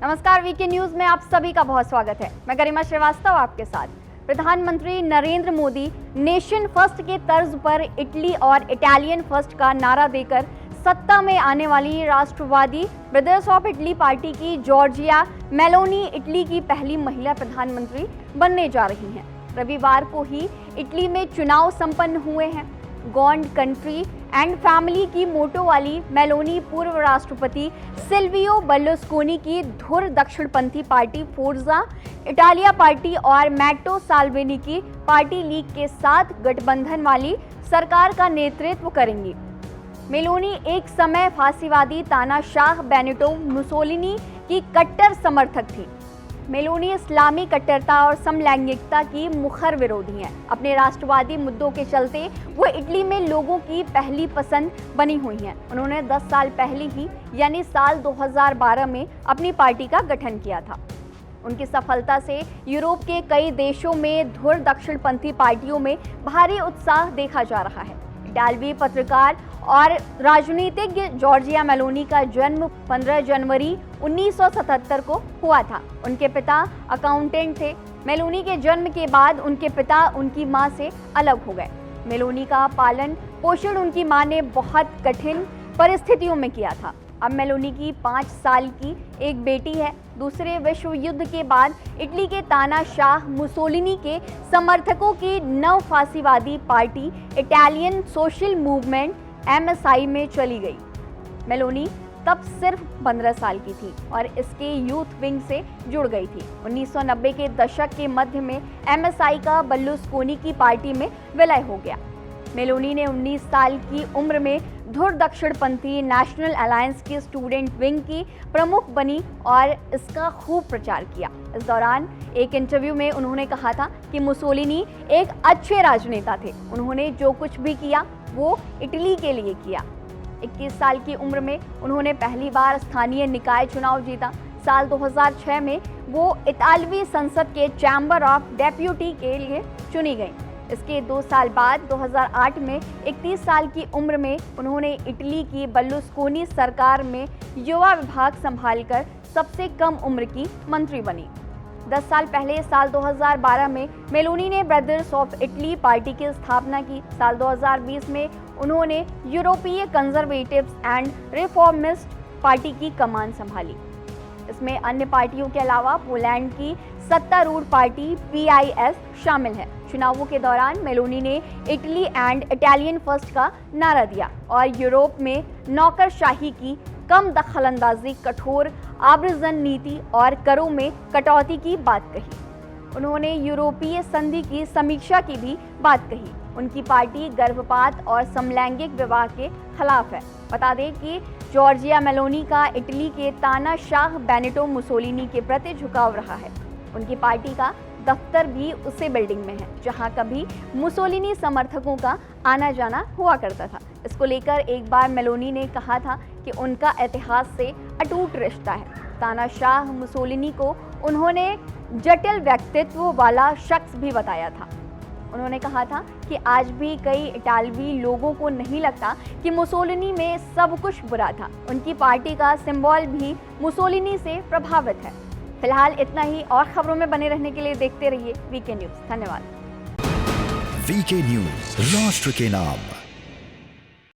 नमस्कार, VK news में आप सभी का बहुत स्वागत है। मैं गरिमा श्रीवास्तव आपके साथ। प्रधानमंत्री नरेंद्र मोदी नेशन फर्स्ट के तर्ज पर इटली और इटालियन फर्स्ट का नारा देकर सत्ता में आने वाली राष्ट्रवादी ब्रदर्स ऑफ इटली पार्टी की जॉर्जिया मेलोनी इटली की पहली महिला प्रधानमंत्री बनने जा रही हैं। रविवार को ही इटली में चुनाव संपन्न हुए हैं। गॉड कंट्री एंड फैमिली की मोटो वाली मेलोनी पूर्व राष्ट्रपति सिल्वियो बर्लुस्कोनी की धुर दक्षिणपंथी पार्टी फोर्जा इटालिया पार्टी और मैट्टो साल्विनी की पार्टी लीग के साथ गठबंधन वाली सरकार का नेतृत्व करेंगी। मेलोनी एक समय फांसीवादी तानाशाह बेनिटो मुसोलिनी की कट्टर समर्थक थी। मेलोनी इस्लामी कट्टरता और समलैंगिकता की मुखर विरोधी हैं। अपने राष्ट्रवादी मुद्दों के चलते वो इटली में लोगों की पहली पसंद बनी हुई हैं। उन्होंने 10 साल पहले ही यानी साल 2012 में अपनी पार्टी का गठन किया था। उनकी सफलता से यूरोप के कई देशों में धुर दक्षिणपंथी पार्टियों में भारी उत्साह देखा जा रहा है। इटालवी पत्रकार और राजनीतिज्ञ जॉर्जिया मेलोनी का जन्म 15 जनवरी 1977 को हुआ था। उनके पिता अकाउंटेंट थे। मेलोनी के जन्म के बाद उनके पिता उनकी मां से अलग हो गए। मेलोनी का पालन पोषण उनकी मां ने बहुत कठिन परिस्थितियों में किया था। अब मेलोनी की 5 साल की एक बेटी है। दूसरे विश्व युद्ध के बाद इटली के तानाशाह मुसोलिनी के समर्थकों की नव फांसीवादी party Italian social movement MSI में चली गई। मेलोनी तब सिर्फ 15 साल की थी और इसके यूथ विंग से जुड़ गई थी। 1990 के दशक के मध्य में MSI का बर्लुस्कोनी की पार्टी में विलय हो गया। मेलोनी ने 19 साल की उम्र में धुर दक्षिणपंथी नेशनल अलायंस की स्टूडेंट विंग की प्रमुख बनी और इसका खूब प्रचार किया। इस दौरान एक इंटरव्यू में उन्होंने कहा था कि मुसोलिनी एक अच्छे राजनेता थे। उन्होंने जो कुछ भी किया वो इटली के लिए किया। 21 साल की उम्र में उन्होंने पहली बार स्थानीय निकाय चुनाव जीता। साल 2006 में वो इतालवी संसद के चैम्बर ऑफ डेप्यूटी के लिए चुनी गई। इसके 2 साल बाद 2008 में 31 साल की उम्र में उन्होंने इटली की बर्लुस्कोनी सरकार में युवा विभाग संभालकर सबसे कम उम्र की मंत्री बनी। 10 साल पहले साल 2012 में मेलोनी ने ब्रदर्स ऑफ इटली पार्टी की स्थापना की। साल 2020 में उन्होंने यूरोपीय कंजर्वेटिव्स एंड रिफॉर्मिस्ट पार्टी की कमान संभाली। इसमें अन्य पार्टियों के अलावा पोलैंड की सत्तारूढ़ पार्टी PIS शामिल है। चुनावों के दौरान मेलोनी ने इटली एंड इटालियन फर्स्ट का नारा दिया और यूरोप में नौकरशाही की कम दखलंदाजी, कठोर आव्रजन नीति और करों में कटौती की बात कही। उन्होंने यूरोपीय संधि की समीक्षा की भी बात कही। उनकी पार्टी गर्भपात और समलैंगिक विवाह के खिलाफ है। बता दें कि जॉर्जिया मेलोनी का इटली के तानाशाह बेनिटो मुसोलिनी के प्रति झुकाव रहा है। उनकी पार्टी का दफ्तर भी उसी बिल्डिंग में है जहां कभी मुसोलिनी समर्थकों का आना जाना हुआ करता था। इसको लेकर एक बार मेलोनी ने कहा था कि उनका इतिहास से अटूट रिश्ता है। तानाशाह मुसोलिनी को उन्होंने जटिल व्यक्तित्व वाला शख्स भी बताया था। उन्होंने कहा था कि आज भी कई इटालवी लोगों को नहीं लगता कि मुसोलिनी में सब कुछ बुरा था। उनकी पार्टी का सिंबल भी मुसोलिनी से प्रभावित है। फिलहाल इतना ही। और खबरों में बने रहने के लिए देखते रहिए वीके न्यूज। धन्यवाद। वीके न्यूज, राष्ट्र के नाम।